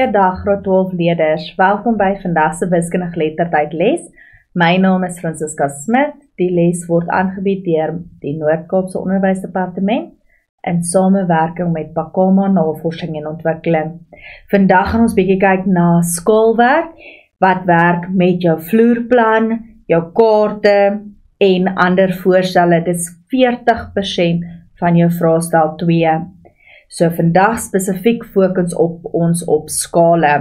Goeiedag graad 12 leerders, welkom by vandag se wiskundige geletterdheid les. My naam is Francisca Smit. Die les word aangebied deur die Noord-Kaapse Onderwysdepartement in samewerking met Pakama Navorsing en Ontwikkeling. Vandag gaan ons bietjie kyk na skoolwerk wat werk met jou vloerplan, jou kaarte en ander voorstelle. Dit is 40% van jou vraestel 2. So vandag spesifiek fokus ons op skale.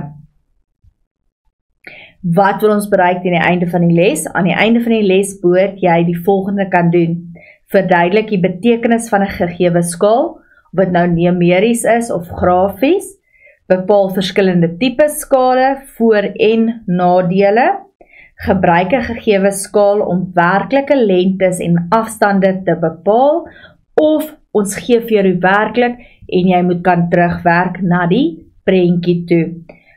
Wat wil ons bereik teen die einde van die les? Aan die einde van die les behoort jy die volgende kan doen. Verduidelik die betekenis van 'n gegewe skaal, of dit nou numeries is of grafies. Bepaal verskillende tipe skale, voor- en nadele. Gebruik 'n gegewe skaal om werklike lengtes en afstande te bepaal, of ons gee vir jou werklik en jy moet kan terugwerk na die prentjie toe.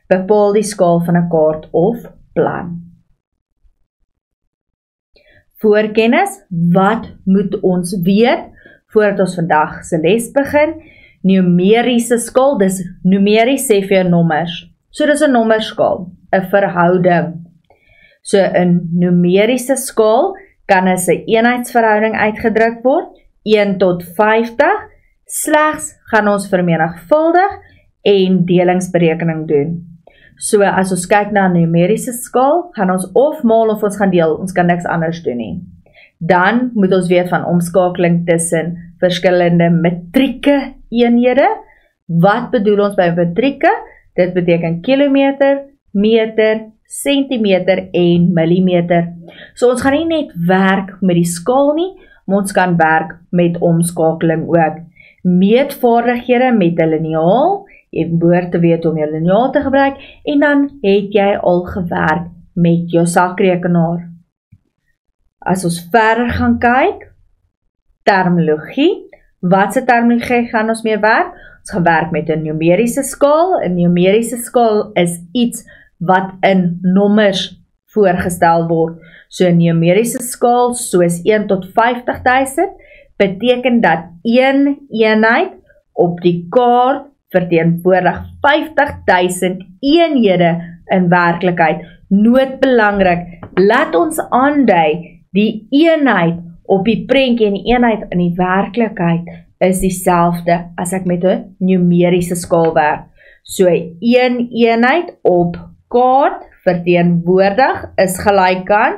Bepaal die skaal van 'n kaart of plan. Voorkennis, wat moet ons weet voordat ons vandag se les begin? Numeriese skaal, dis numeries sê vir jou nommers. So dis 'n nommerskaal, 'n verhouding. So 'n numeriese skaal kan as 'n eenheidsverhouding uitgedruk word, 1 tot 50. Slegs gaan ons vermenigvuldig en delingsberekening doen. So as ons kyk na 'n numeriese skaal, gaan ons of maal of ons gaan deel, ons kan niks anders doen nie. Dan moet ons weet van omskakeling tussen verskillende metrieke eenhede. Wat bedoel ons by metrieke? Dit beteken kilometer, meter, sentimeter en millimeter. So ons gaan nie net werk met die skaal nie, maar ons kan werk met omskakeling ook. Meetvaardighede met 'n liniaal, jy behoort te weet om jou liniaal te gebruik, en dan het jy al gewerk met jou sakrekenaar. As ons verder gaan kyk, terminologie, watse terminologie gaan ons mee werk? Ons gaan werk met 'n numeriese skaal. 'n Numeriese skaal is iets wat in nommers voorgestel word. So 'n numeriese skaal soos 1 tot 50.000 beteken dat een eenheid op die kaart verteenwoordig 50.000 eenhede in werklikheid. Noodbelangrik, laat ons aandui die eenheid op die prentjie en die eenheid in die werklikheid is dieselfde as ek met 'n numeriese skaal werk. So een eenheid op kaart verteenwoordig is gelyk aan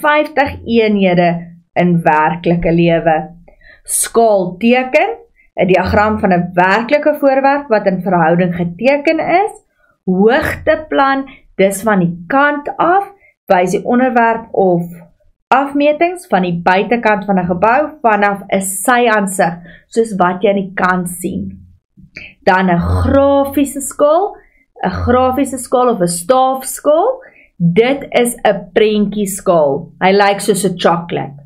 50 eenhede in werklike lewe. Skaalteken, 'n diagram van 'n werklike voorwerp wat in verhouding geteken is. Hoogteplan, dis van die kant af, wys die onderwerp of afmetings van die buitekant van 'n gebou vanaf 'n sy-aansig, soos wat jy aan die kant sien. Dan 'n grafiese skaal, 'n grafiese skaal of 'n staafskaal, dit is 'n prentjieskaal. Hy lyk soos 'n chocolate.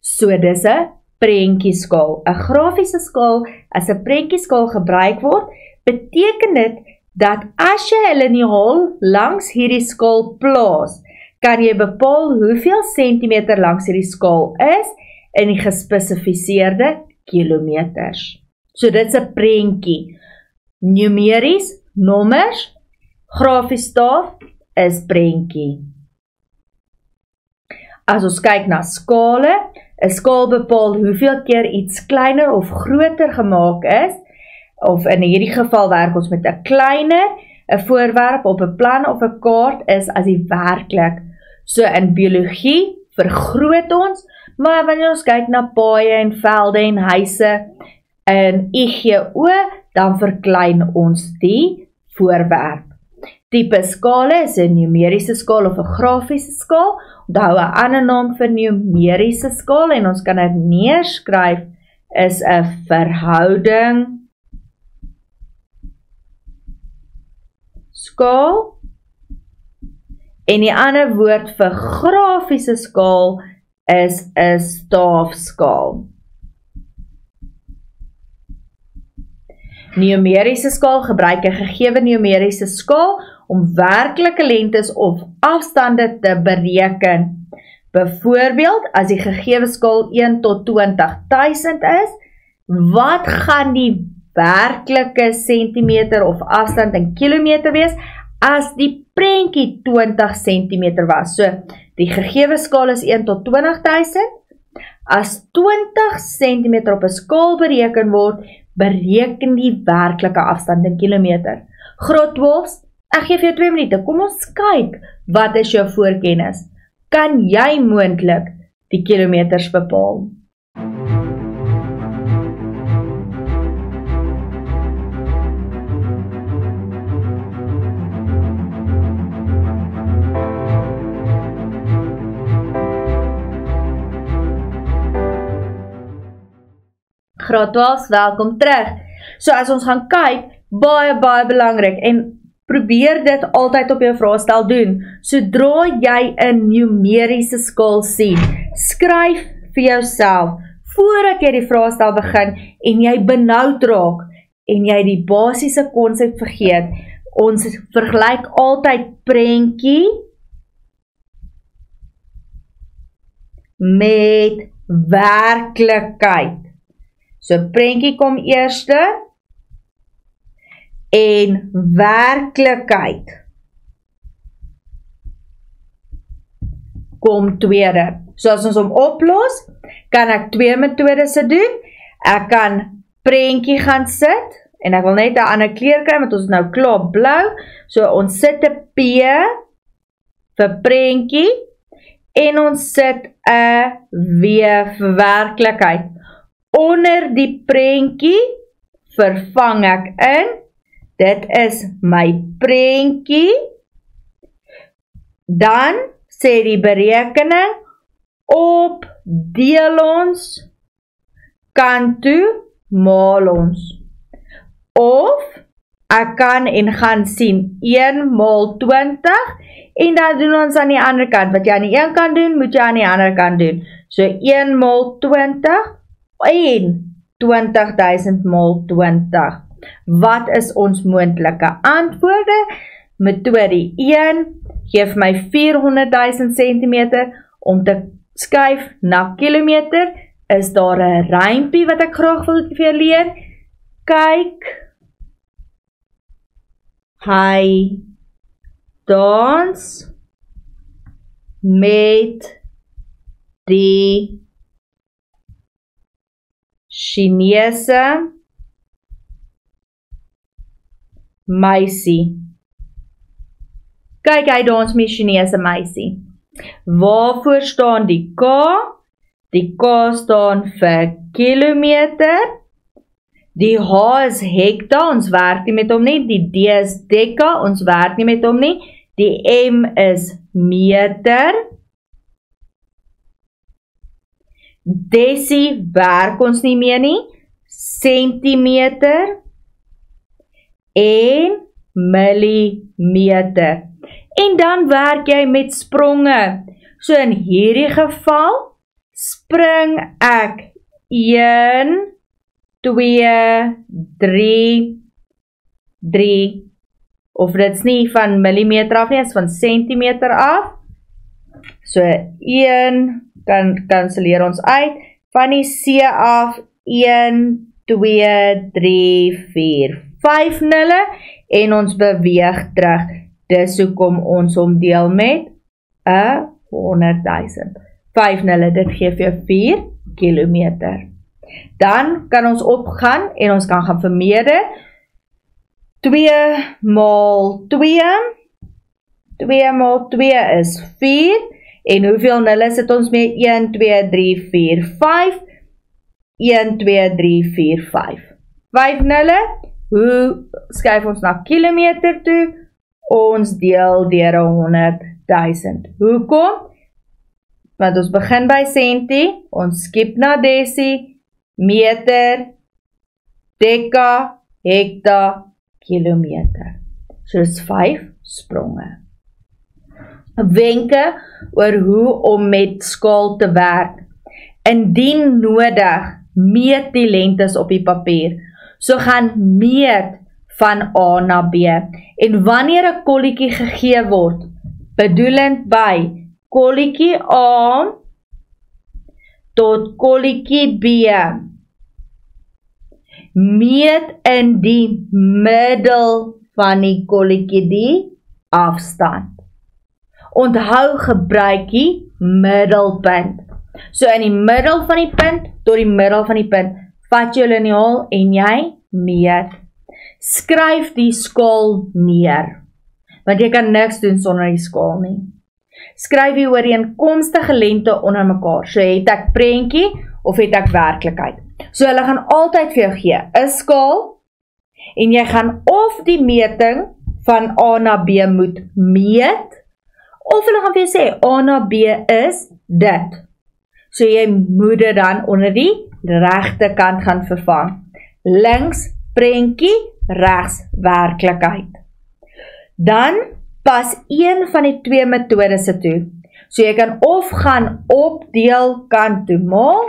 So dis 'n prentjieskaal. 'n grafiese skaal, as 'n prentjieskaal gebruik word, beteken dit dat as jy 'n liniaal langs hierdie skaal plaas, kan jy bepaal hoeveel sentimeter langs hierdie skaal is in die gespesifiseerde kilometers. So dit is 'n prentjie. Numeries, nommers, grafies staaf is prentjie. As ons kyk na skale, 'n skaal bepaal hoeveel keer iets kleiner of groter gemaak is, of in hierdie geval werk ons met 'n kleiner, 'n voorwerp op 'n plan of 'n kaart is as die werklik. So in biologie vergroot ons, maar wanneer ons kyk na paaie en velde en huise in IGO, dan verklein ons die voorwerp. Tipe skale is 'n numeriese skaal of 'n grafiese skaal. Onthou 'n ander naam vir numeriese skaal en ons kan dit neerskryf is 'n verhouding skaal. En die ander woord vir grafiese skaal is 'n staafskaal. Numeriese skaal gebruik 'n gegewe numeriese skaal om werklike lengtes of afstande te bereken. Byvoorbeeld, as die gegewe skaal 1 tot 20.000 is, wat gaan die werklike sentimeter of afstand in kilometer wees as die prentjie 20 cm was. So, die gegewe skaal is 1 tot 20.000. As 20 cm op 'n skaal bereken word, bereken die werklike afstand in kilometer. Graad 12, ek gee vir jou 2 minute. Kom ons kyk, wat is jou voorkennis? Kan jy moontlik die kilometers bepaal? Graad 12, welkom terug. So as ons gaan kyk, baie belangrik en probeer dit altyd op jou vraestel doen. Sodra jy 'n numeriese skaal sien, skryf vir jouself voordat jy die vraestel begin en jy benoud raak en jy die basiese konsep vergeet. Ons vergelyk altyd prentjie met werklikheid. So prentjie kom eerste en werklikheid kom tweede. So as ons hom oplos, kan ek 2 metodes doen. Ek kan prentjie gaan sit en ek wil net 'n ander kleur kry want ons is nou klaar blou. So ons sit 'n P vir prentjie en ons sit 'n W vir werklikheid. Onder die prentjie vervang ek in, dit is my prentjie, dan sê die berekening, op deel ons, kant toe, maal ons. Of, ek kan en gaan sien, 1 maal 20, en dan doen ons aan die ander kant, wat jy aan die een kant doen, moet jy aan die ander kant doen. So 1 maal 20, en 20.000 maal 20. Wat is ons moontlike antwoorde? Metode 1 gee my 400.000 cm. Om te skuif na kilometer, is daar 'n rympie wat ek graag wil vir jou leer. Kyk, hy dans met die Chinese meisie. Kyk, hy dans met Chinese meisie. Waarvoor staan die K? Die K staan vir kilometer. Die H is hekta, ons werk nie met hom nie. Die D is deka, ons werk nie met hom nie. Die M is meter. Desie werk ons nie meer nie, centimeter en millimeter. En dan werk jy met spronge. So in hierdie geval, spring ek 1, 2, 3, of dit is nie van millimeter af nie, dit is van centimeter af. So 1, kanselleer ons uit, van die C af, 1, 2, 3, 4, 5 nulle, en ons beweeg terug. Dis hoekom ons hom deel met 100.000. 5 nulle, dit gee vir jou 4 kilometer. Dan kan ons opgaan, en ons kan gaan vermeerder. 2 maal 2, 2 maal 2 is 4, en hoeveel nulle sit ons met? 1, 2, 3, 4, 5. 1, 2, 3, 4, 5. 5 nulle. Hoe skuif ons na kilometer toe? Ons deel deur 100.000. Hoekom? Want ons begin by sentie, ons skip na desie, meter, deka, hekta, kilometer. So is 5 spronge. Wenke oor hoe om met skaal te werk. Indien nodig, meet die lengtes op die papier. So gaan meet van A na B. En wanneer 'n kolletjie gegee word, bedoelend by kolletjie A tot kolletjie B, Meet in die middel van die kolletjie die afstand. Onthou gebruik die middelpunt. So in die middel van die punt tot die middel van die punt, vat jou liniaal en jy meet. Skryf die skaal neer, want jy kan niks doen sonder die skaal nie. Skryf die ooreenkomstige lengte onder mekaar. So het ek prentjie of het ek werklikheid. So hulle gaan altyd vir jou gee 'n skaal en jy gaan of die meting van A na B moet meet of hulle gaan vir jou sê A na B is dit. So jy moet dit dan onder die regte kant gaan vervang. Links prentjie, regs werklikheid. Dan pas een van die twee metodes toe. So jy kan of gaan opdeel kant toe maal,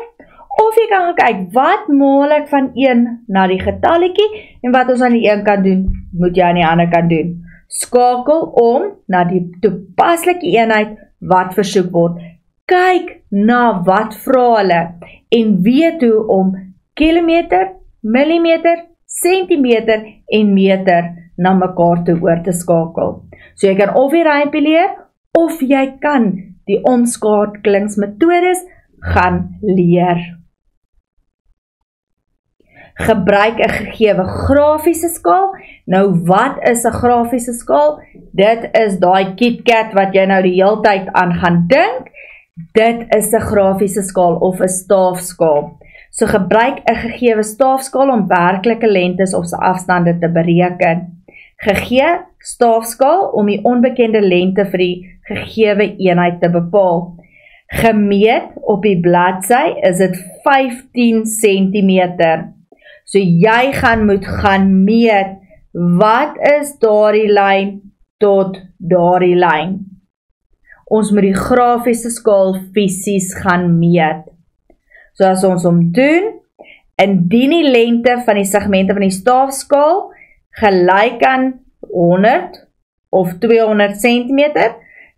of jy kan kyk wat maal ek van een na die getalletjie en wat ons aan die een kan doen, moet jy aan die ander kan doen. Skakel om na die toepaslike eenheid wat versoek word. Kyk na wat vra hulle en weet hoe om kilometer, millimeter, sentimeter en meter na mekaar toe oor te skakel. So jy kan of die rympie leer of jy kan die omskakelingsmetodes gaan leer. Gebruik 'n gegewe grafiese skaal. Nou wat is 'n grafiese skaal? Dit is daai KitKat wat jy nou die hele tyd aan gaan dink. Dit is 'n grafiese skaal of 'n staafskaal. So gebruik 'n gegewe staafskaal om werklike lengtes of afstande te bereken. Gegee staafskaal om die onbekende lengte vir die gegewe eenheid te bepaal. Gemeet op die bladsy is dit 15 cm. So jy moet gaan meet, wat is daardie lyn tot daardie lyn? Ons moet die grafiese skaal fisies gaan meet. So as ons hom doen, indien die lengte van die segmente van die staafskaal gelyk aan 100 of 200 cm,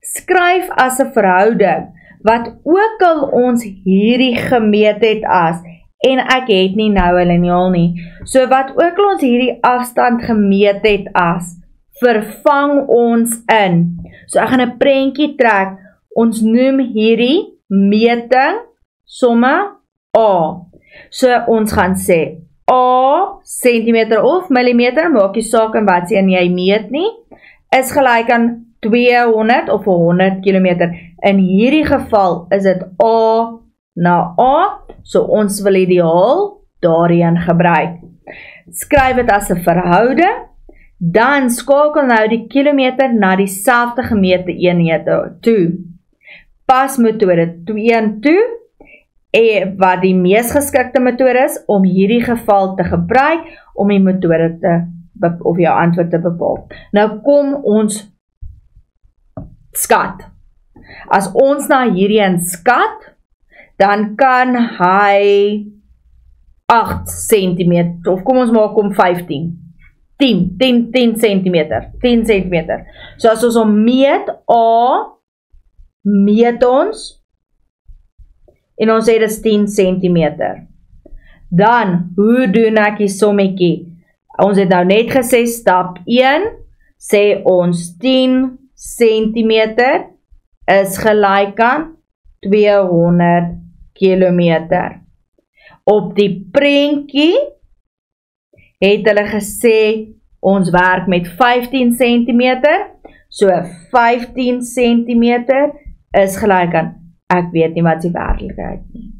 skryf as 'n verhouding, wat ook al ons hierdie gemeet het as, en ek het nie nou 'n liniaal nie, so wat ook al ons hierdie afstand gemeet het as, vervang ons in. So ek gaan 'n prentjie trek, ons noem hierdie meting somme A. So ons gaan sê, A centimeter of millimeter, maak nie saak in wat sien jy meet nie, is gelyk aan 200 of 100 km. In hierdie geval is dit A na A, so ons wil ideaal daarin gebruik. Skryf dit as 'n verhouding, dan skakel nou die kilometer na dieselfde gemeente eenhede toe. Pas metode 2 toe, wat die mees geskikte metode is om hierdie geval te gebruik om die metode of jou antwoord te bepaal. Nou kom ons skat. As ons na hierdie een skat, dan kan hy 8 cm, of kom ons maak om 15. 10 cm. So as ons hom meet, A, meet ons, en ons sê dit is 10 cm. Dan, hoe doen ek die sommetjie? Ons het nou net gesê, stap 1, sê ons 10 cm is gelyk aan 200 km. Op die prentjie het hulle gesê, ons werk met 15 cm, so 15 cm is gelyk aan, ek weet nie wat die werklikheid nie.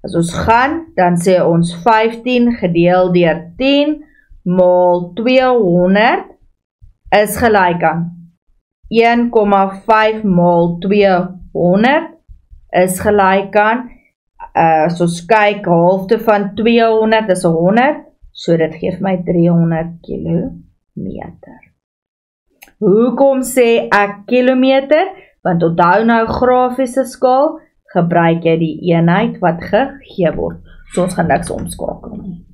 As ons gaan, dan sê ons 15 gedeel deur 10 maal 200 is gelyk aan 1,5 maal 200 is gelyk aan, as ons kyk, halfte van 200 is 100, so dit geef my 300 kilometer. Hoekom sê ek kilometer? Want onthou nou grafiese skaal, gebruik jy die eenheid wat gegee word. So ons gaan niks omskakel nie.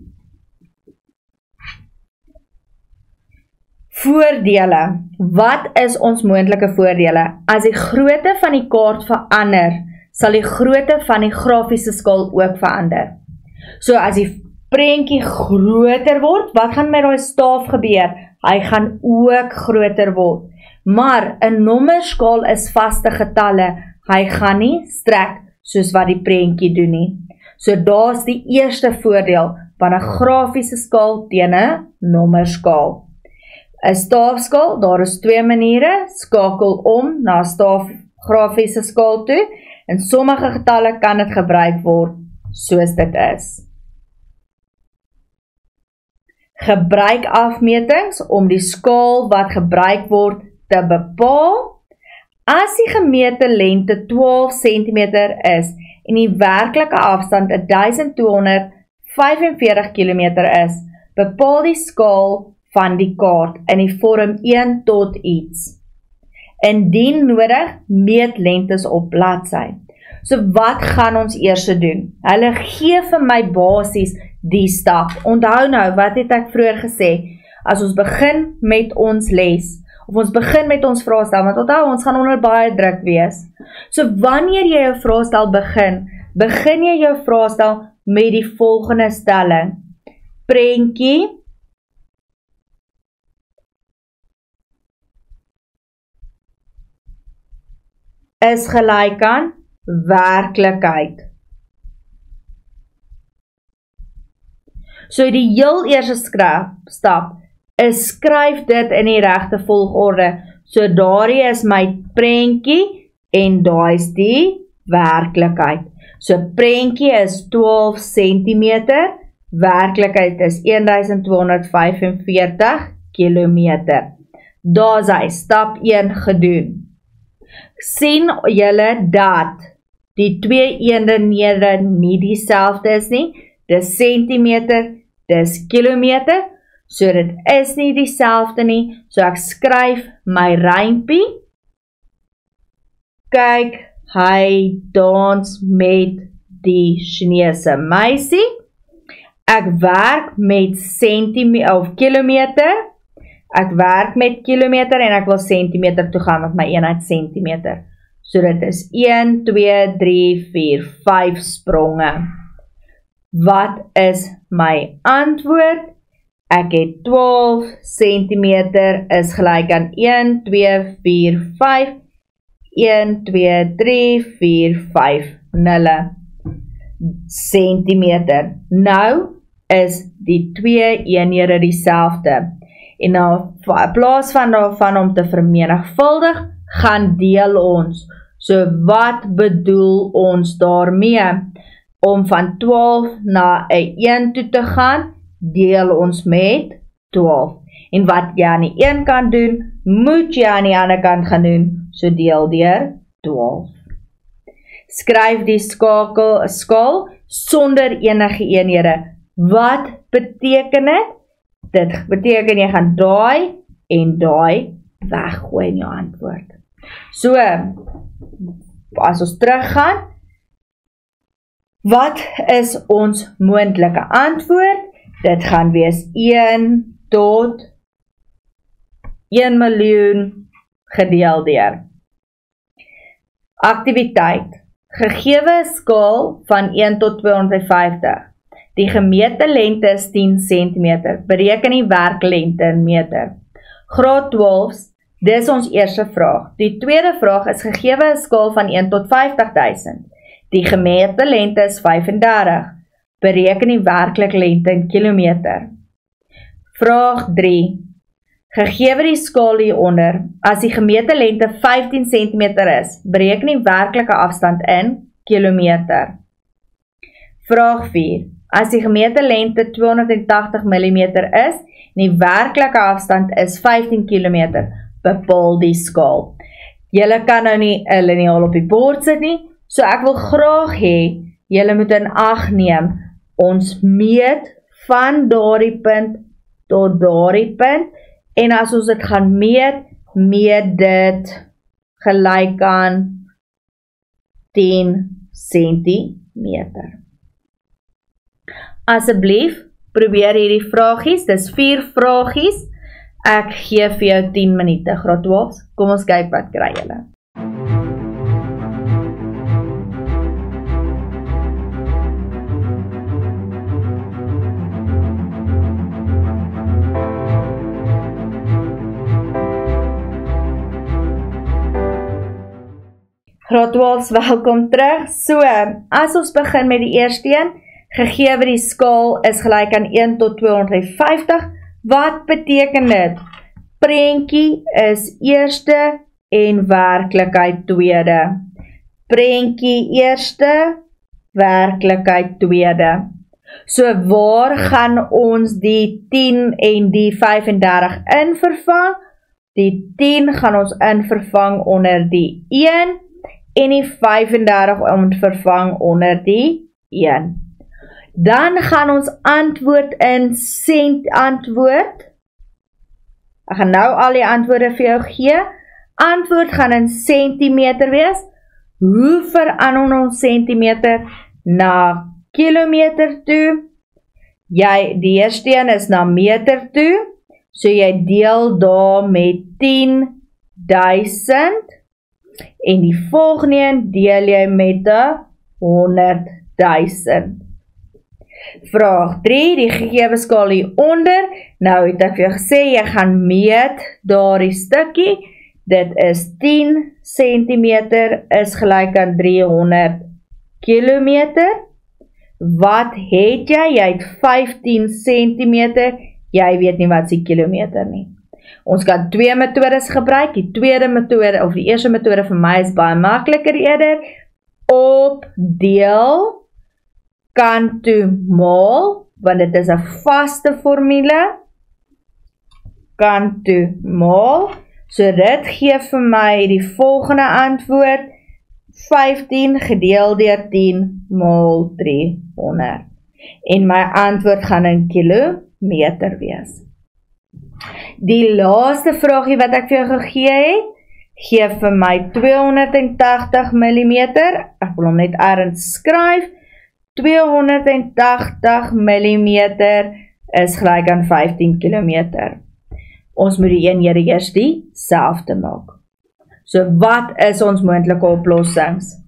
Voordele. Wat is ons moontlike voordele? As die grootte van die kaart verander, sal die grootte van die grafiese skaal ook verander. So as die prentjie groter word, wat gaan met daai staaf gebeur? Hy gaan ook groter word. Maar 'n nommerskaal is vaste getalle. Hy gaan nie strek soos wat die prentjie doen nie. So daar's die eerste voordeel van 'n grafiese skaal teen 'n nommerskaal. 'n Staafskaal, daar is 2 maniere, skakel om na grafiese skaal toe. In sommige getalle kan dit gebruik word soos dit is. Gebruik afmetings om die skaal wat gebruik word te bepaal. As die gemete lengte 12 cm is en die werklike afstand 1245 km is, bepaal die skaal van die kaart in die vorm 1 tot iets. Indien nodig, meet lengtes op bladsy. So wat gaan ons eers doen? Hulle gee vir my basies die stap. Onthou nou, wat het ek vroeër gesê? As ons begin met ons les, of ons begin met ons vraestel, want onthou, ons gaan onder baie druk wees. So wanneer jy jou vraestel begin jy jou vraestel met die volgende stelling. Prentjie is gelyk aan werklikheid. So die heel eerste stap is skryf dit in die regte volgorde. So daardie is my prentjie en daai is die werklikheid. So prentjie is 12 cm, werklikheid is 1245 km. Daar's hy, stap 1 gedoen. Sien julle dat die 2 eenhede nie dieselfde is nie? Dis sentimeter, dis kilometer, so dit is nie dieselfde nie, so ek skryf my rympie. Kyk, hy dans met die Chinese meisie. Ek werk met kilometer. Ek werk met kilometer en ek wil sentimeter toe gaan met my eenheid sentimeter. So dit is 1, 2, 3, 4, 5 spronge. Wat is my antwoord? Ek het 12 centimeter is gelyk aan 1, 2, 4, 5, 1, 2, 3, 4, 5, 0 centimeter. Nou is die 2 eenhede dieselfde. En nou, in plaas van om te vermenigvuldig, gaan deel ons. So wat bedoel ons daarmee? Om van 12 na 'n 1 toe te gaan, deel ons met 12. En wat jy aan die een kant doen, moet jy aan die ander kant gaan doen. So deel deur 12. Skryf die skaal sonder enige eenhede. Wat beteken dit? Dit beteken jy gaan daai en daai weggooi in jou antwoord. So, as ons teruggaan, wat is ons moontlike antwoord? Dit gaan wees 1 tot 1 miljoen gedeel deur. Aktiwiteit. Gegewe skaal van 1 tot 250. Die gemete lengte is 10 cm. Bereken die werklengte in meter. Graad 12's, dis ons eerste vraag. Die tweede vraag is gegewe 'n skaal van 1 tot 50.000. Die gemete lengte is 35. Bereken die werklike lengte in kilometer. Vraag 3. Gegewe die skaal hieronder, as die gemete lengte 15 cm is, bereken die werklike afstand in kilometer. Vraag 4. As die gemete lengte 280 mm is, en die werklike afstand is 15 km, bepaal die skaal. Julle kan nou nie 'n liniaal op die bord sit nie, so ek wil graag hê, julle moet in ag neem, ons meet van daardie punt tot daardie punt, en as ons dit gaan meet dit gelyk aan 10 cm. Asseblief, probeer hierdie vragies, dis 4 vragies, ek gee vir jou 10 minute, graad 12, kom ons kyk wat kry julle. Graad 12, welkom terug. So, as ons begin met die eerste een, gegee die skaal is gelyk aan 1 tot 250, wat beteken dit? Prentjie is eerste en werklikheid tweede. Prentjie eerste, werklikheid tweede. So waar gaan ons die 10 en die 35 in vervang? Die 10 gaan ons in vervang onder die 1 en die 35 vervang onder die 1. Dan gaan ons antwoord in sent antwoord. Ek gaan nou al die antwoorde vir jou gee. Antwoord gaan in sentimeter wees. Hoe verander ons sentimeter na kilometer toe? Die eerste een is na meter toe. So jy deel daar met 10.000 en die volgende een deel jy met 100.000. Vraag 3, die gegewe skaal hieronder. Nou het ek vir jou gesê, jy gaan meet daardie stukkie. Dit is 10 centimeter is gelyk aan 300 kilometer. Wat het jy? Jy het 15 centimeter. Jy weet nie wat is die kilometer nie. Ons kan twee metodes gebruik. Die tweede metode, of die eerste metode vir my is baie makliker eerder. Opdeel kan toe maal, want dit is 'n vaste formule. Kan toe maal. So dit gee vir my die volgende antwoord. 15 gedeel deur 10 maal 300. En my antwoord gaan in kilometer wees. Die laaste vraagie wat ek vir jou gegee het, gee vir my 280 mm. Ek wil hom net ergens skryf. 280 mm is gelyk aan 15 km. Ons moet die eenhede eers dieselfde maak. So wat is ons moontlike oplossings?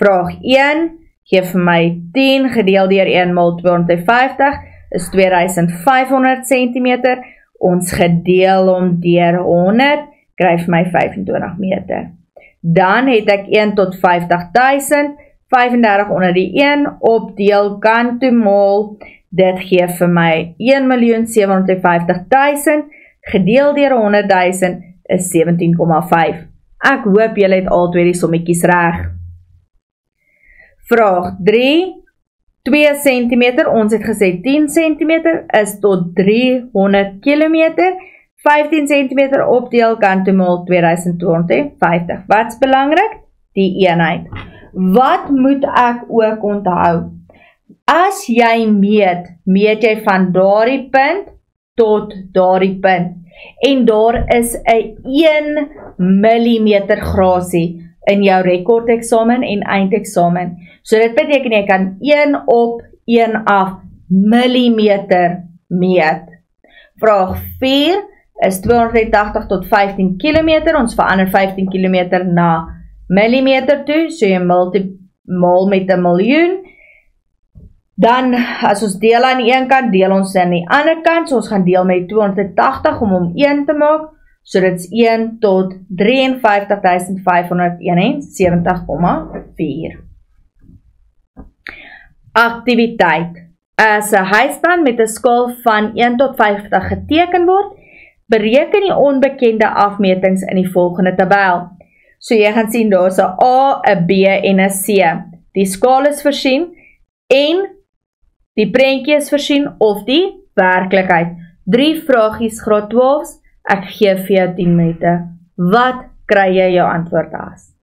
Vraag 1 gee vir my 10 gedeel deur 1 maal 250 is 2500 cm. Ons gedeel hom deur 100 kry vir my 25 meter. Dan het ek 1 tot 50.000, 35 onder die 1 opdeel kan toe maal. Dit gee vir my 1.750.000 gedeel deur 100.000 is 17,5. Ek hoop julle het al twee die sommetjies reg. Vraag 3. 2 cm, ons het gesê 10 cm is tot 300 km. 15 cm opdeel kan toe maal 2250. Wat's belangrik? Die eenheid. Wat moet ek ook onthou? As jy meet jy van daardie punt tot daardie punt. En daar is 'n 1 mm grasie in jou rekordeksamen en eindeksamen. So dit beteken jy kan 1 op 1 af millimeter meet. Vraag 4 is 280 tot 15 km. Ons verander 15 km na millimeter toe. So jy maal met 1 miljoen. Dan as ons deel aan die een kant, deel ons aan die ander kant. So ons gaan deel met 280 om hom 1 te maak. So dit is 1 tot 53.571,4. Aktiwiteit. As 'n huispan met 'n skaal van 1 tot 50 geteken word, bereken die onbekende afmetings in die volgende tabel. So jy gaan sien daar's 'n A, 'n B en 'n C. Die skaal is voorsien en die prentjie is voorsien of die werklikheid. 3 vragies graad 12's. Ek gee vir jou 10 minute. Wat kry jy jou antwoord as?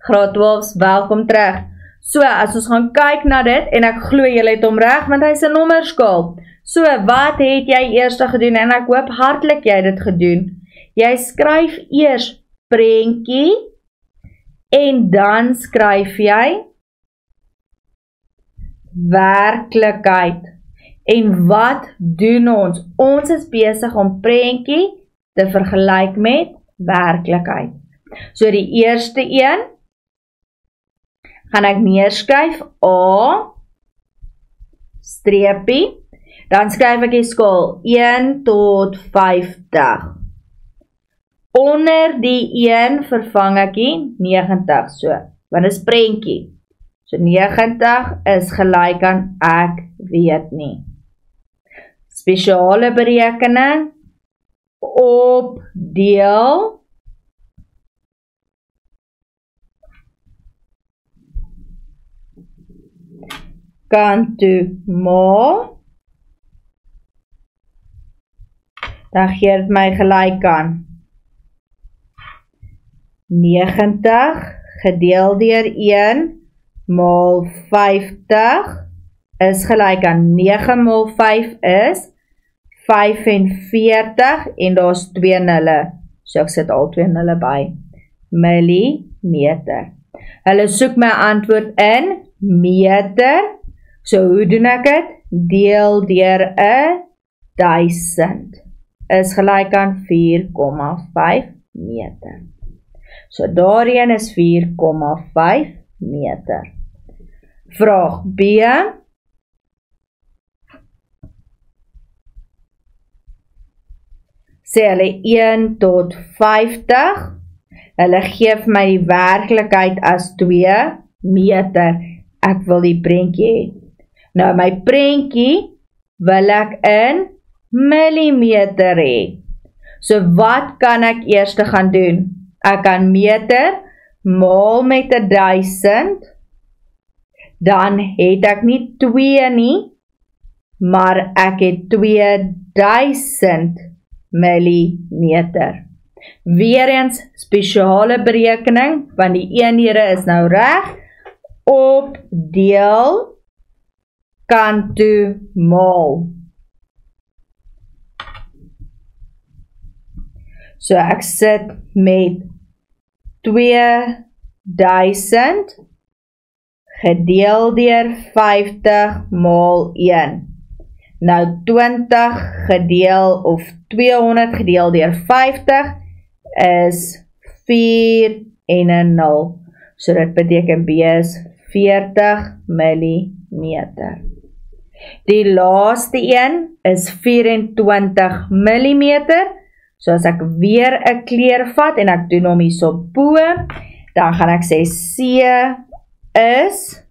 Graad 12's, welkom terug. So, as ons gaan kyk na dit, en ek glo julle het hom reg, want hy is 'n nommerskaal. So, wat het jy eers gedoen, en ek hoop hartlik jy het dit gedoen. Jy skryf eers prentjie, en dan skryf jy werklikheid. En wat doen ons? Ons is besig om prentjie te vergelyk met werklikheid. So die eerste een gaan ek neerskryf A streepie, dan skryf ek die skaal 1 tot 50. Onder die 1 vervang ek die 90, so, want is prentjie. So 90 is gelyk aan ek weet nie. Spesiale berekening, opdeel kan toe maal, dan gee dit my gelyk aan 90 gedeel deur 1 maal 50 is gelyk aan 9 maal 5 is 45 en daar's 2 nulle. So ek sit al 2 nulle by. Millimeter. Hulle soek my antwoord in meter. So hoe doen ek dit? Deel deur 1000 is gelyk aan 4,5 meter. So daarheen is 4,5 meter. Vraag B. Sê hulle 1 tot 50. Hulle gee vir my die werklikheid as 2 meter. Ek wil die prentjie hê. Nou my prentjie wil ek in millimeter hê. So wat kan ek eers gaan doen? Ek kan meter maal met 1000, dan het ek nie 2 nie, maar ek het 2000 millimeter. Weereens spesiale berekening, want die eenhede is nou reg, opdeel kan toe maal. So ek sit met 2000 gedeel deur 50 maal 1. Nou 20 gedeel of 200 gedeel deur 50 is 4 en 'n 0. So dit beteken B is 40 millimeter. Die laaste een is 24 millimeter. So as ek weer 'n kleur vat en ek doen hom hierso bo, dan gaan ek sê C is,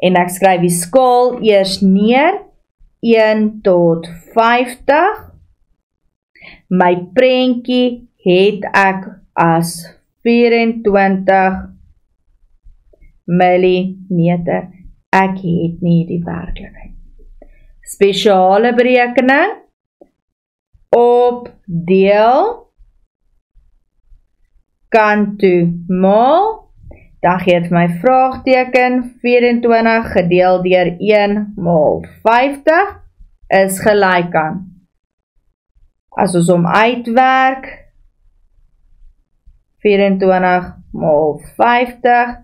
en ek skryf die skaal eers neer, 1 tot 50. My prentjie het ek as 24 millimeter. Ek het nie die werklikheid. Spesiale berekening, opdeel kan toe maal, dan gee dit my vraagteken 24 gedeel deur 1 maal 50 is gelyk aan. As ons hom uitwerk, 24 maal 50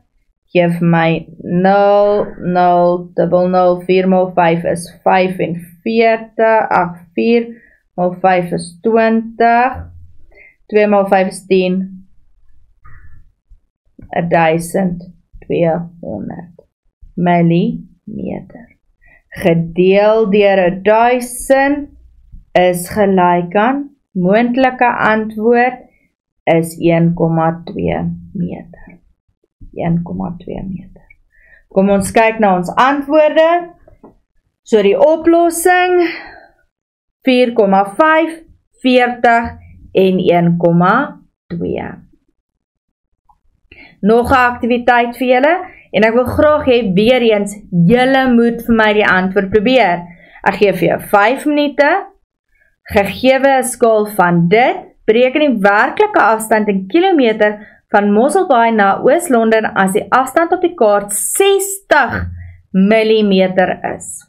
gee vir my 0, 0, 0, 0, 4 maal 5 is 45, 4 maal 5 is 20, 2 maal 5 is 10, 1200 millimeter. Gedeel deur 1000 is gelyk aan, moontlike antwoord is 1,2 meter. 1,2 meter. Kom ons kyk na ons antwoorde. So die oplossing 4,5, 40 en 1,2. Nog 'n aktiwiteit vir julle en ek wil graag hê weer eens julle moet vir my die antwoord probeer. Ek gee vir jou 5 minute. Gegeewe 'n skaal van dit, bereken die werklike afstand in kilometer van Mosselbaai na Oos-London as die afstand op die kaart 60 millimeter is.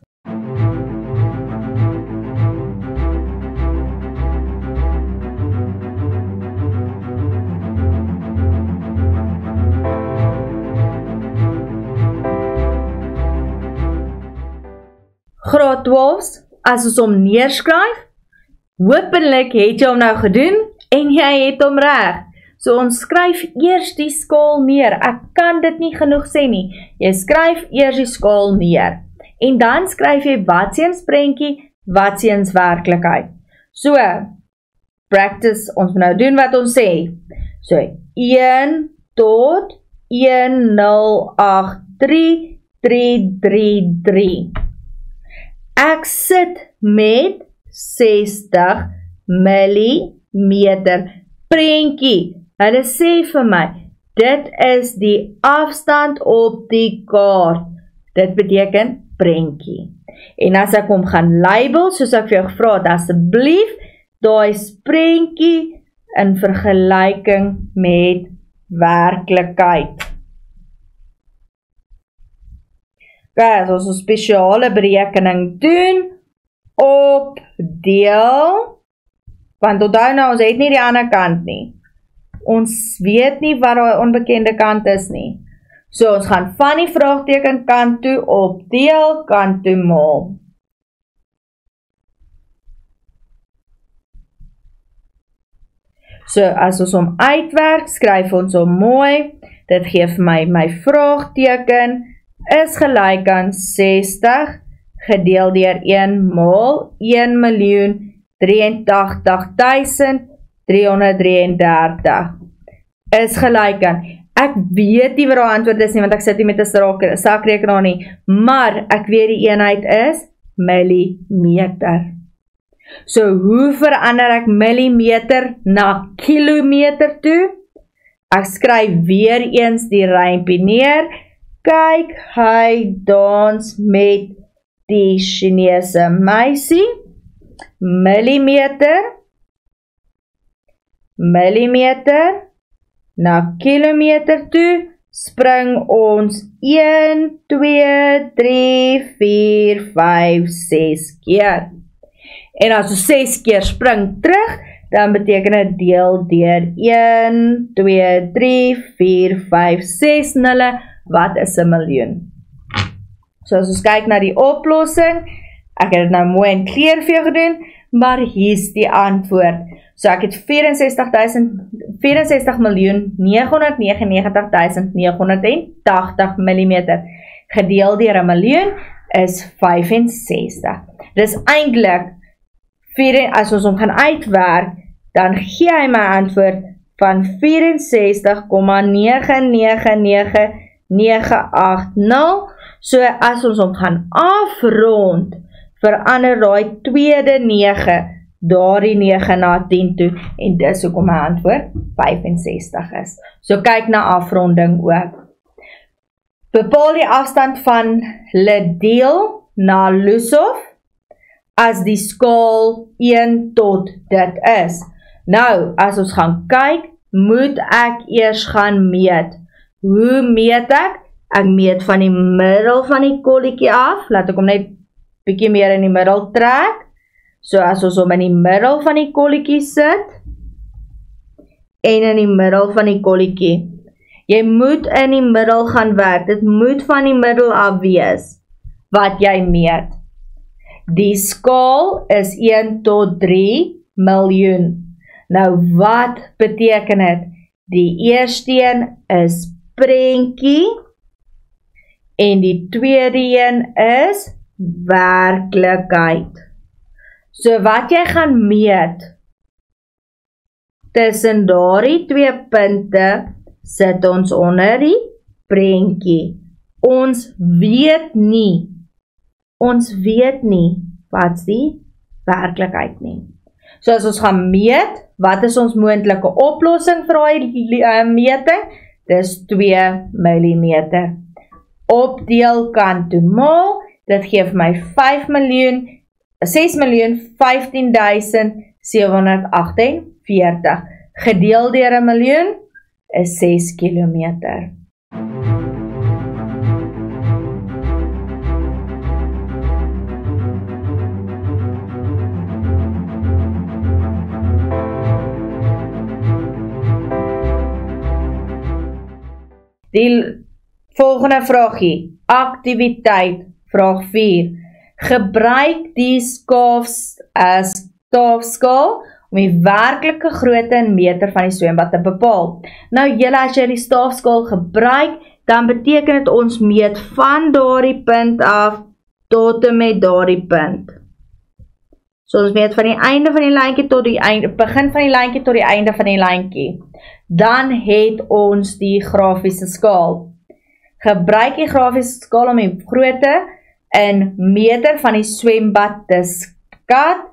Graad 12, as ons hom neerskryf, hopelik het jy hom nou gedoen en jy het hom reg. So ons skryf eers die skaal neer. Ek kan dit nie genoeg sê nie. Jy skryf eers die skaal neer. En dan skryf jy wat se eens prentjie, wat se eens werklikheid. So, practice, ons moet nou doen wat ons sê. So, 1 tot 108333. Ek sit met 60 millimeter prentjie. Hulle sê vir my, dit is die afstand op die kaart. Dit beteken prentjie. En as ek hom gaan label, soos ek vir jou gevra het, asseblief, daai prentjie in vergelyking met werklikheid. As ons 'n spesiale berekening doen, opdeel, want onthou nou, ons het nie die ander kant nie. Ons weet nie wat die onbekende kant is nie. So ons gaan van die vraagteken kant toe opdeel, kant toe maal. So as ons hom uitwerk, skryf ons hom mooi. Dit gee vir my vraagteken is gelyk aan 60 gedeel deur 1 maal 1.083.333 is gelyk aan. Ek weet nie wat die antwoord is nie, want ek sit nie met 'n sakrekenaar nie, maar ek weet die eenheid is millimeter. So, hoe verander ek millimeter na kilometer toe? Ek skryf weer eens die rympie neer. Kyk, hy dans met die Chinese meisie. Millimeter na kilometer toe, spring ons 1, 2, 3, 4, 5, 6 keer. En as ons 6 keer spring terug, dan beteken dit deel deur 1, 2, 3, 4, 5, 6 nulle, wat is 'n miljoen? So as ons kyk na die oplossing, ek het dit nou mooi in kleur vir jou gedoen, maar hier's die antwoord. So ek het 64.999.980 millimeter gedeel deur 'n miljoen is 65. Dis eintlik, as ons hom gaan uitwerk, dan gee hy my antwoord van 64,999980. So as ons hom gaan afrond, verander daai tweede 9, daardie 9 na 10 toe, en dis hoekom my antwoord 65 is. So kyk na afronding ook. Bepaal die afstand van Ledeel na Loeshof as die skaal 1 tot dit is. Nou, as ons gaan kyk, moet ek eers gaan meet. Hoe meet ek? Ek meet van die middel van die kolletjie af. Laat ek hom net bietjie meer in die middel trek. So as ons hom in die middel van die kolletjie sit, en in die middel van die kolletjie. Jy moet in die middel gaan werk. Dit moet van die middel af wees wat jy meet. Die skaal is 1 tot 3 miljoen. Nou wat beteken dit? Die eerste een is prentjie en die tweede een is werklikheid. So wat jy gaan meet tussen daardie twee punte sit ons onder die prentjie. Ons weet nie wat is die werklikheid nie. So as ons gaan meet, wat is ons moontlike oplossing vir die meting? Dis 2 millimeter. Opdeel kant toe maal, dit gee vir my 6.015.748. Gedeel deur 1 miljoen is 6 kilometer. Die volgende vraagie, aktiwiteit, vraag 4. Gebruik die staafskaal om die werklike grootte in meter van die swembad te bepaal. Nou julle, as jy die staafskaal gebruik, dan beteken dit ons meet van daardie punt af tot en met daardie punt. So ons meet van die einde van die lyntjie tot die einde, begin van die lyntjie tot die einde van die lyntjie. Dan het ons die grafiese skaal. Gebruik die grafiese skaal om die grootte in meter van die swembad te skat.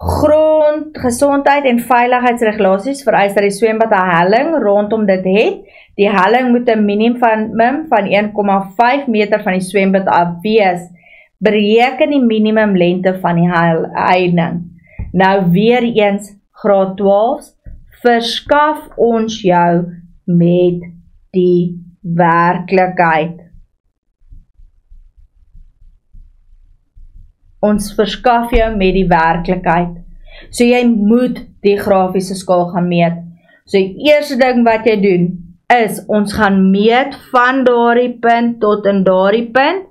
Grond, gesondheid en veiligheidsregulasies vereis dat die swembad 'n helling rondom dit het. Die helling moet 'n minimum van 1,5 meter van die swembad af wees. Bereken die minimum lengte van die heining. Nou weer eens, graad 12, verskaf ons jou met die werklikheid. Ons verskaf jou met die werklikheid. So jy moet die grafiese skaal gaan meet. So die eerste ding wat jy doen, is ons gaan meet van daardie punt tot in daardie punt,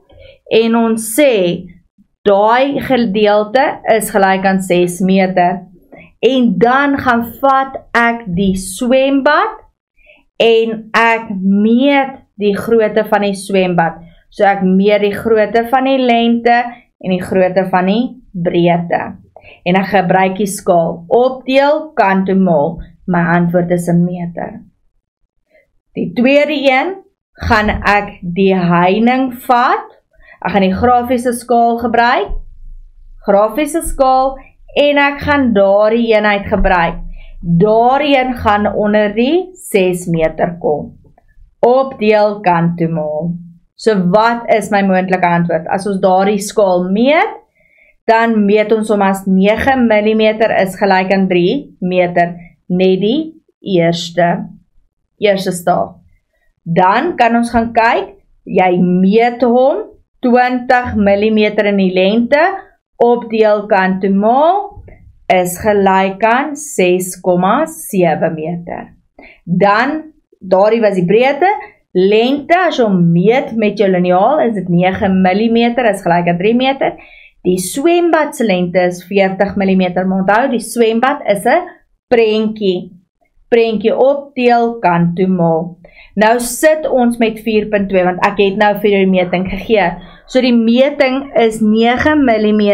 en ons sê, daai gedeelte is gelyk aan 6 meter. En dan gaan vat ek die swembad, en ek meet die grootte van die swembad. So ek meet die grootte van die lengte, en die grootte van die breedte. En ek gebruik die skaal. Opdeel, kant toe maal. My antwoord is in meter. Die tweede een, gaan ek die heining vat. Ek gaan die grafiese skaal gebruik. Grafiese skaal, en ek gaan daardie eenheid gebruik. Daardie een gaan onder die 6 meter kom. Opdeel, kant toe maal. So wat is my moontlike antwoord? As ons daardie skaal meet, dan meet ons hom as 9 mm is gelyk aan 3 meter, net die eerste staaf. Dan kan ons gaan kyk, jy meet hom 20 mm in die lengte, opdeel kant toe maal, is gelyk aan 6,7 meter. Dan, daardie was die breedte, lengte, as jy hom meet met jou liniaal, is dit 9 mm, is gelyk aan 3 meter. Die swembad se lengte is 40 mm, maar onthou, die swembad is 'n prentjie. Prentjie opdeel, kant toe maal. Nou sit ons met 4.2, want ek het nou vir die meting gegee. So die meting is 9 mm,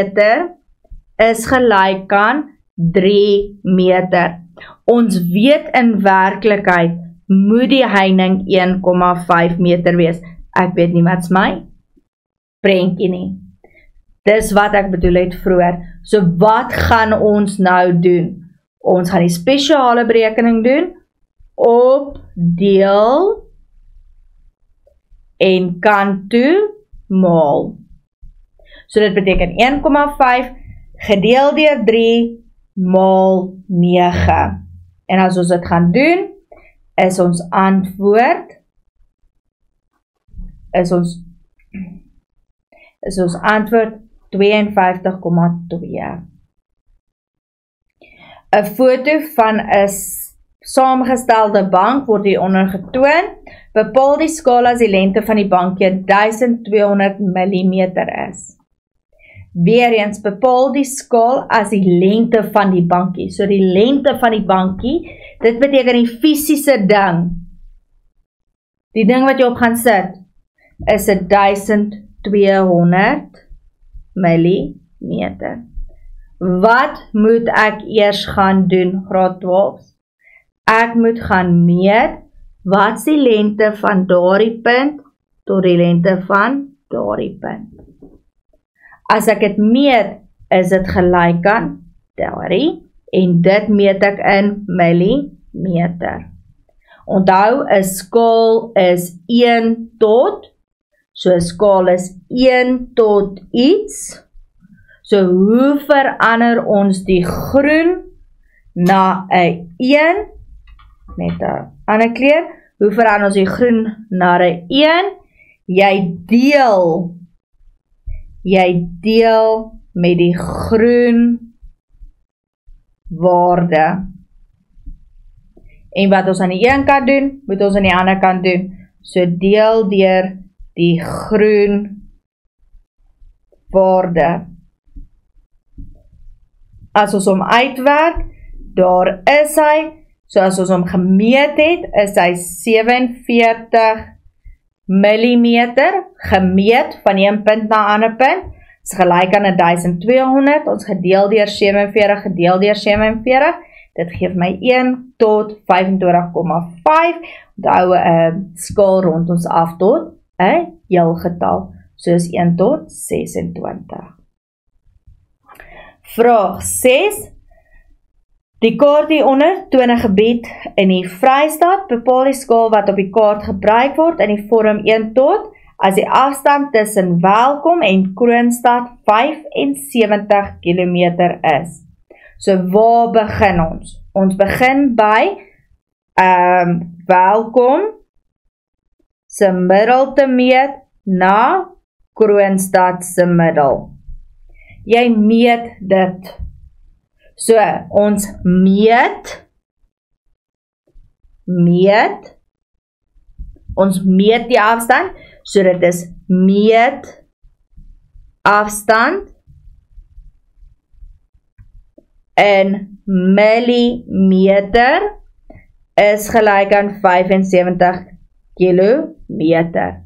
is gelyk aan 3 meter. Ons weet in werklikheid, moet die heining 1,5 meter wees. Ek weet nie wat's my prentjie nie. Dis wat ek bedoel het vroeër. So wat gaan ons nou doen? Ons gaan die spesiale berekening doen. Opdeel en kant toe maal. So dit beteken 1,5 gedeel deur 3 maal 9. En as ons dit gaan doen, is ons antwoord, is ons antwoord 52,2. 'n foto van 'n saamgestelde bank word hieronder getoon. Bepaal die skaal as die lengte van die bankie 1200 mm is. Weereens, bepaal die skaal as die lengte van die bankie. So die lengte van die bankie, dit beteken die fisiese ding. Die ding wat jy op gaan sit, is 1200 mm. Wat moet ek eers gaan doen, graad 12? Ek moet gaan meet, wat is die lengte van daardie punt, tot die lengte van daardie punt. As ek dit meet, is dit gelyk aan daardie, en dit meet ek in millimeter. Onthou, 'n skaal is 1 tot, so 'n skaal is 1 tot iets. So hoe verander ons die groen na 'n 1, met 'n ander kleur, hoe verander ons die groen na 'n 1? Jy deel met die groen waarde. En wat ons aan die een kant doen, moet ons aan die ander kant doen. So deel deur die groen waarde. As ons hom uitwerk, daar is hy, so as ons hom gemeet het, is hy 47 millimeter, gemeet van een punt na ander punt, is gelyk aan 1200, ons gedeel deur 47, gedeel deur 47, dit geef my 1 tot 25,5, onthou 'n skaal rond ons af tot 'n heelgetal, soos 1 tot 26. Vraag 6. Die kaart hieronder toon 'n gebied in die Vrystaat, bepaal die skaal wat op die kaart gebruik word in die vorm 1 tot, as die afstand tussen Welkom en Kroonstad 75 km is. So waar begin ons? Ons begin by Welkom se middel te meet na Kroonstad se middel. Jy meet dit. So, ons ons meet die afstand, so dit is meet afstand in millimeter is gelyk aan 75 kilometer.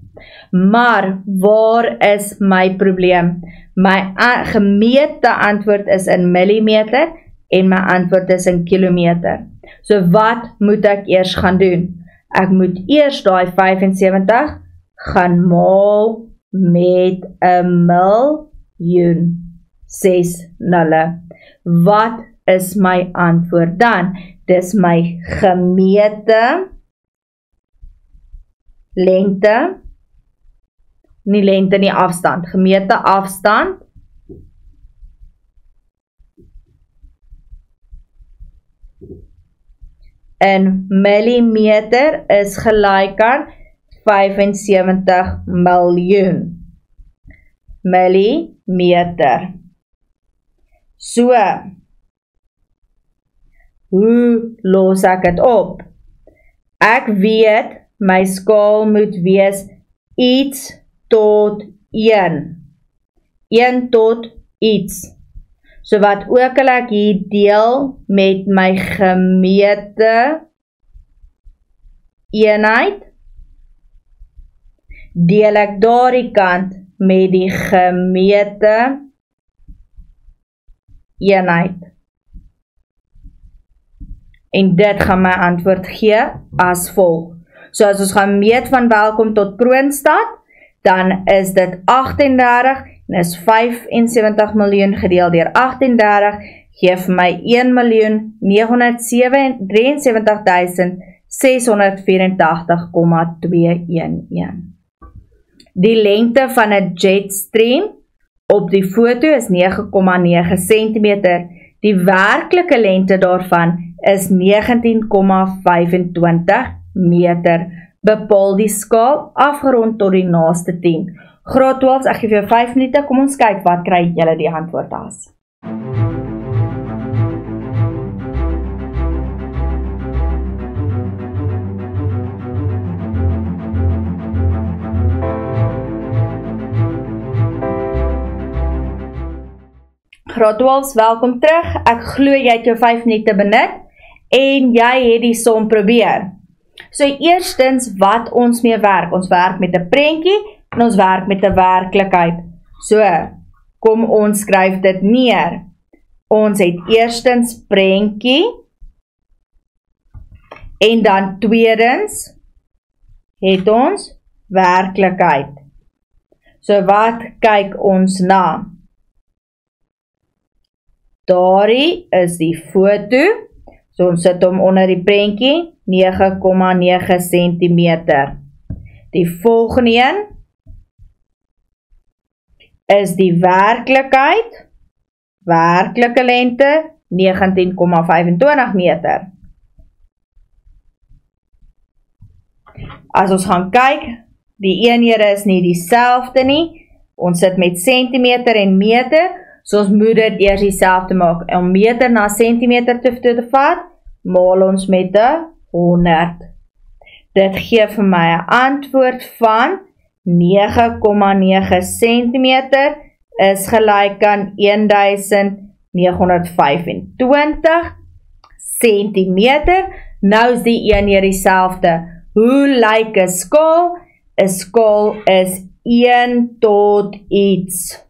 Maar, waar is my probleem? My gemeete antwoord is in millimeter en my antwoord is in kilometer. So wat moet ek eers gaan doen? Ek moet eers daai 75 gaan maal met 'n miljoen. 6 nulle. Wat is my antwoord dan? Dis my gemeete lengte, nie lengte nie, afstand, gemeete afstand in millimeter is gelyk aan 75 miljoen millimeter. So, hoe los ek dit op? Ek weet my skaal moet wees iets tot 1. 1 tot iets. So wat ook al ek hier deel met my gemeete eenheid, deel ek daardie kant met die gemeete eenheid. En dit gaan my antwoord gee as volg. So as ons gaan meet van Welkom tot Kroonstad, dan is dit 38 en is 75 miljoen gedeel deur 38, gee vir my 1.973.684,211. Die lengte van 'n jetstream op die foto is 9,9 cm. Die werklike lengte daarvan is 19,25 meter. Bepaal die skaal afgerond tot die naaste 10. Graad 12, ek gee vir jou 5 minute, kom ons kyk wat kry julle die antwoord as. Graad 12, welkom terug. Ek glo jy het jou 5 minute benut en jy het die som probeer. So eerstens wat ons mee werk. Ons werk met 'n prentjie en ons werk met 'n werklikheid. So, kom ons skryf dit neer. Ons het eerstens prentjie en dan tweedens het ons werklikheid. So wat kyk ons na? Daardie is die foto. So ons sit hom onder die prentjie, 9,9 cm. Die volgende een is die werklikheid, werklike lengte, 19,25 meter. As ons gaan kyk, die eenhede is nie dieselfde nie. Ons sit met centimeter en meter, so ons moet dit eers dieselfde maak. Om meter na centimeter te vat, maal ons met 100. Dit gee vir my 'n antwoord van 9,9 cm is gelyk aan 1925 sentimeter. Nou is die eenheid dieselfde. Hoe lyk 'n skaal? 'n Skaal is 1 tot iets.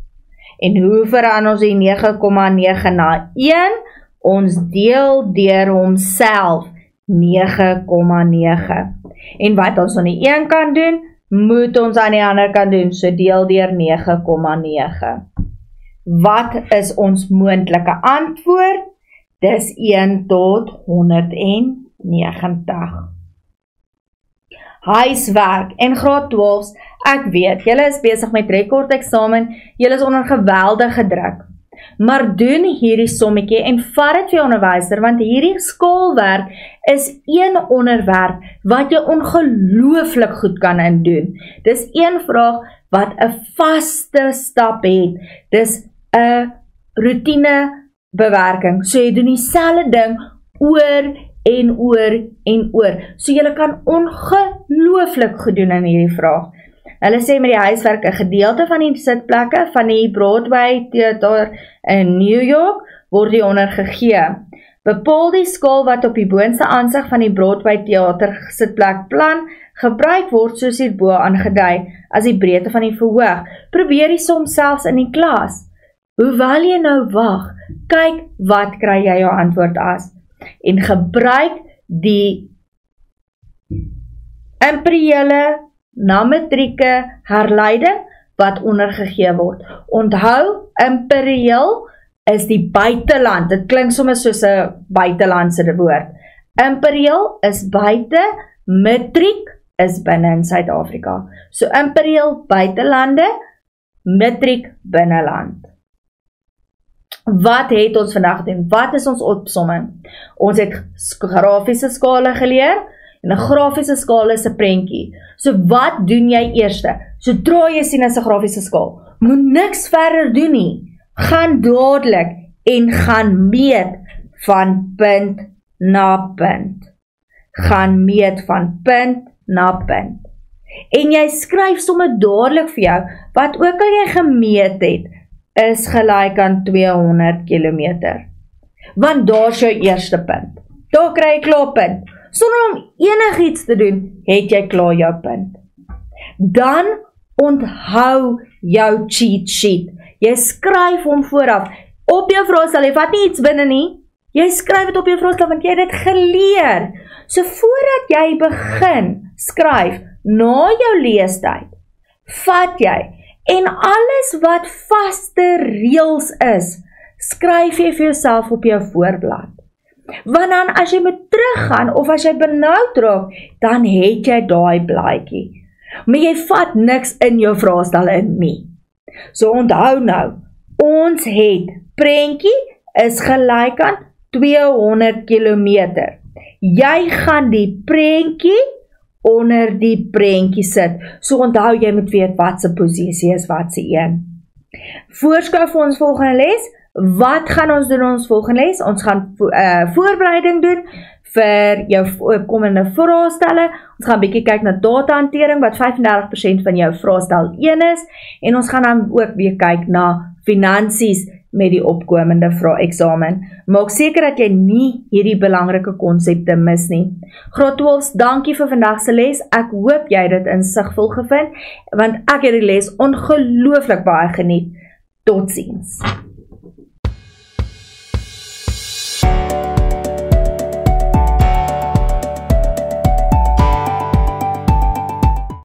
En hoe verander ons die 9,9 na 1? Ons deel deur homself 9,9. En wat ons aan die een kant doen, moet ons aan die ander kant doen, so deel deur 9,9. Wat is ons moontlike antwoord? Dis 1 tot 190. Huiswerk en graad 12's, ek weet, julle is besig met rekordeksamen, julle is onder geweldige druk. Maar doen hierdie sommetjie en vat dit vir jou onderwyser, want hierdie skoolwerk is een onderwerp wat jy ongelooflik goed kan indoen. Dis een vraag wat 'n vaste stap het. Dis 'n routine bewerking. So jy doen dieselfde ding oor en oor en oor. So jy kan ongelooflik goed doen in hierdie vraag. Hulle sê met die huiswerk 'n gedeelte van die sitplekke van die Broadway Theater in New York word hieronder gegee. Bepaal die skaal wat op die boonste aansig van die Broadway Theater sitplekplan gebruik word soos hierbo aangedui as die breedte van die verhoog. Probeer die som selfs in die klas. Hoewel jy nou wag, kyk wat kry jy jou antwoord as. En gebruik die imperiale na matrieke herleiding wat ondergegee word. Onthou, imperial is die buiteland. Dit klink soms soos 'n buitelandse woord. Imperial is buite, matriek is binne in Suid-Afrika. So imperial buitelande, matriek binneland. Wat het ons vandag doen? Wat is ons opsomming? Ons het grafiese skale geleer, en 'n grafiese skaal is 'n prentjie. So wat doen jy eerste? Sodra jy sien as 'n grafiese skaal, moet niks verder doen nie. Gaan dadelik en gaan meet van punt na punt. Gaan meet van punt na punt. En jy skryf sommer dadelik vir jou, wat ook al jy gemeet het, is gelyk aan 200 km. Want daar is jou eerste punt. Daar kry jy klaar punt. Sonder om enigiets te doen, het jy klaar jou punt. Dan onthou jou cheat sheet. Jy skryf hom vooraf. Op jou vraestel, jy vat nie iets binne nie. Jy skryf dit op jou vraestel, want jy het dit geleer. So voordat jy begin skryf, na jou leestyd, vat jy, en alles wat vaste reëls is, skryf jy vir jouself op jou voorblad. Want dan as jy moet teruggaan, of as jy benoud raak, dan het jy daai blaadjie. Maar jy vat niks in jou vraestel in nie. So onthou nou, ons het prentjie is gelyk aan 200 km. Jy gaan die prentjie onder die prentjie sit. So onthou jy moet weet wat se posisie is wat se een. Voorskou vir ons volgende les. Wat gaan ons doen in ons volgende les? Ons gaan voorbereiding doen vir jou komende vraestelle. Ons gaan 'n bietjie kyk na datahantering wat 35% van jou vraestel 1 is, en ons gaan dan ook weer kyk na finansies met die opkomende vrae-eksamen. Maak seker dat jy nie hierdie belangrike konsepte mis nie. Graad 12's, dankie vir vandag se les. Ek hoop jy het dit insigvol gevind, want ek het die les ongelooflik baie geniet. Totsiens.